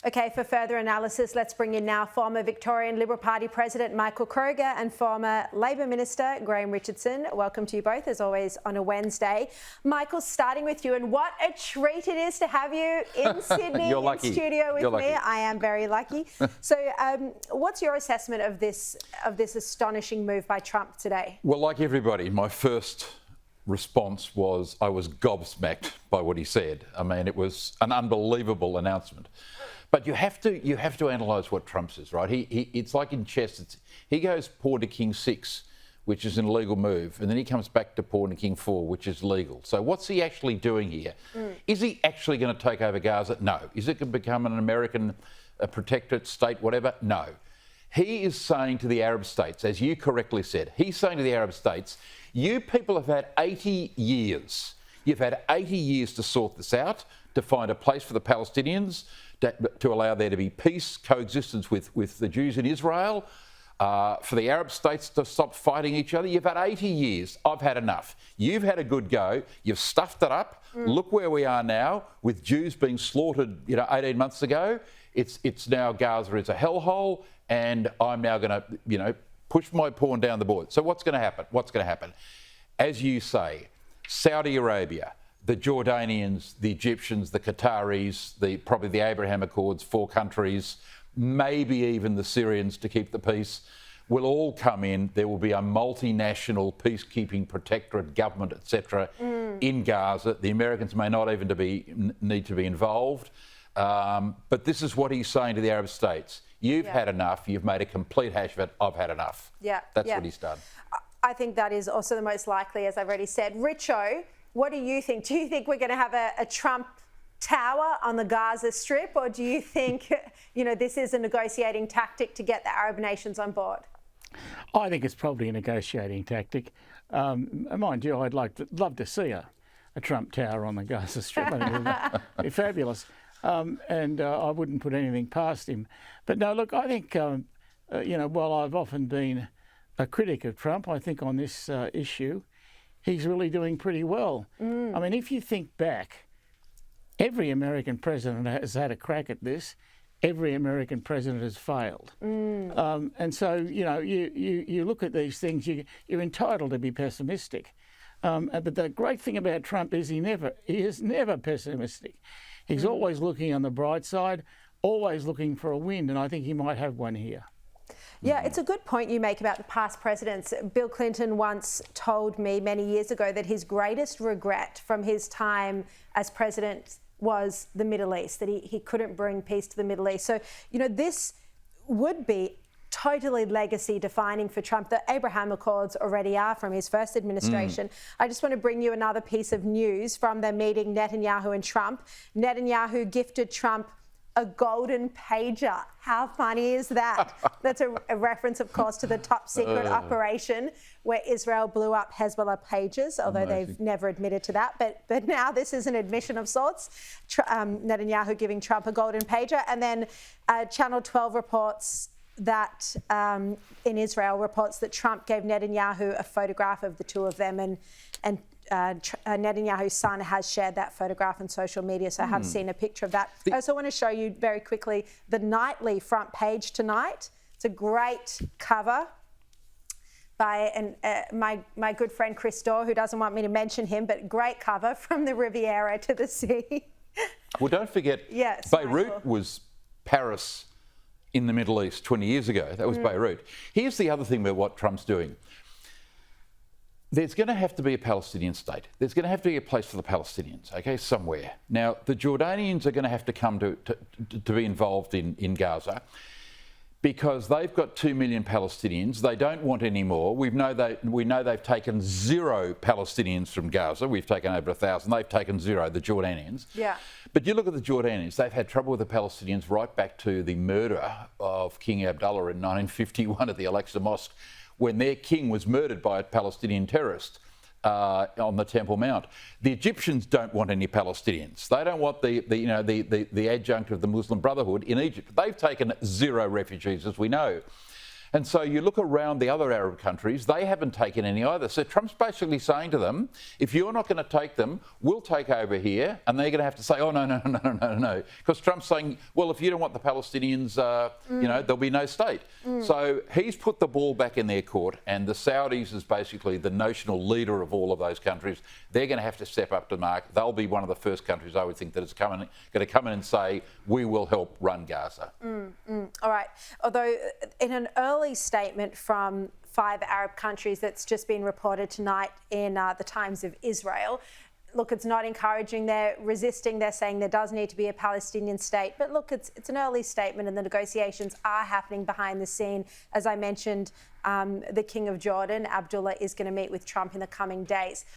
Okay, for further analysis, let's bring in now former Victorian Liberal Party President Michael Kroger and former Labor Minister Graham Richardson. Welcome to you both, as always, on a Wednesday. Michael, starting with you, and what a treat it is to have you in Sydney in studio with me. I am very lucky. So what's your assessment of this astonishing move by Trump today? Well, like everybody, my first response was I was gobsmacked by what he said. I mean, it was an unbelievable announcement. But you have to analyse what Trump says, right? It's like in chess. He goes pawn to king 6, which is an illegal move, and then he comes back to pawn to king 4, which is legal. So what's he actually doing here? Is he actually going to take over Gaza? No. Is it going to become an American protectorate state, whatever? No. He is saying to the Arab states, as you correctly said, he's saying to the Arab states, you people have had 80 years. You've had 80 years to sort this out, to find a place for the Palestinians, to allow there to be peace, coexistence with the Jews in Israel, for the Arab states to stop fighting each other. You've had 80 years. I've had enough. You've had a good go. You've stuffed it up. Look where we are now with Jews being slaughtered, 18 months ago. It's now Gaza is a hellhole, and I'm now going to, push my pawn down the board. So what's going to happen? What's going to happen? As you say, Saudi Arabia, the Jordanians, the Egyptians, the Qataris, probably the Abraham Accords, 4 countries, maybe even the Syrians to keep the peace, will all come in. There will be a multinational peacekeeping protectorate government, etc., in Gaza. The Americans may not even need to be involved. But this is what he's saying to the Arab states. You've had enough. You've made a complete hash of it. I've had enough. That's what he's done. I think that is also the most likely, as I've already said. Richo, what do you think? Do you think we're going to have a Trump tower on the Gaza Strip, or do you think, this is a negotiating tactic to get the Arab nations on board? I think it's probably a negotiating tactic. Mind you, I'd love to see a Trump tower on the Gaza Strip. I think it would be fabulous. And I wouldn't put anything past him. But no, look, I think, while I've often been a critic of Trump, I think on this issue, he's really doing pretty well. I mean, if you think back, every American president has had a crack at this. Every American president has failed. And so, you look at these things, you're entitled to be pessimistic. But the great thing about Trump is he is never pessimistic. He's always looking on the bright side, always looking for a win, and I think he might have one here. Yeah, it's a good point you make about the past presidents. Bill Clinton once told me many years ago that his greatest regret from his time as president was the Middle East, that he couldn't bring peace to the Middle East. So, this would be totally legacy defining for Trump. The Abraham Accords already are from his first administration. I just want to bring you another piece of news from the meeting, Netanyahu and Trump. Netanyahu gifted Trump a golden pager. How funny is that? That's a reference, of course, to the top secret operation where Israel blew up Hezbollah pages, although they've never admitted to that. But now this is an admission of sorts. Netanyahu giving Trump a golden pager. And then Channel 12 reports that in Israel reports that Trump gave Netanyahu a photograph of the two of them, and Netanyahu's son has shared that photograph on social media, so I have seen a picture of that. I also want to show you very quickly the nightly front page tonight. It's a great cover by my good friend Chris Dorr, who doesn't want me to mention him, but great cover from the Riviera to the sea. Well, don't forget, Beirut was Paris in the Middle East 20 years ago. That was Beirut. Here's the other thing about what Trump's doing. There's going to have to be a Palestinian state. There's going to have to be a place for the Palestinians, okay, somewhere. Now, the Jordanians are going to have to come to be involved in Gaza because they've got 2 million Palestinians. They don't want any more. We know they've taken 0 Palestinians from Gaza. We've taken over 1,000. They've taken 0, the Jordanians. Yeah. But you look at the Jordanians, they've had trouble with the Palestinians right back to the murder of King Abdullah in 1951 at the Al-Aqsa Mosque, when their king was murdered by a Palestinian terrorist on the Temple Mount. The Egyptians don't want any Palestinians. They don't want the adjunct of the Muslim Brotherhood in Egypt. They've taken 0 refugees, as we know. And so you look around the other Arab countries, they haven't taken any either. So Trump's basically saying to them, if you're not going to take them, we'll take over here. And they're going to have to say, oh, no. Because Trump's saying, well, if you don't want the Palestinians, there'll be no state. So he's put the ball back in their court, and the Saudis is basically the notional leader of all of those countries. They're going to have to step up to the mark. They'll be one of the first countries, I would think, that is going to come in and say, we will help run Gaza. All right. Although in an early statement from 5 Arab countries that's just been reported tonight in the Times of Israel, look, it's not encouraging. They're resisting. They're saying there does need to be a Palestinian state. But look, it's an early statement, and the negotiations are happening behind the scene. As I mentioned, the King of Jordan, Abdullah, is going to meet with Trump in the coming days.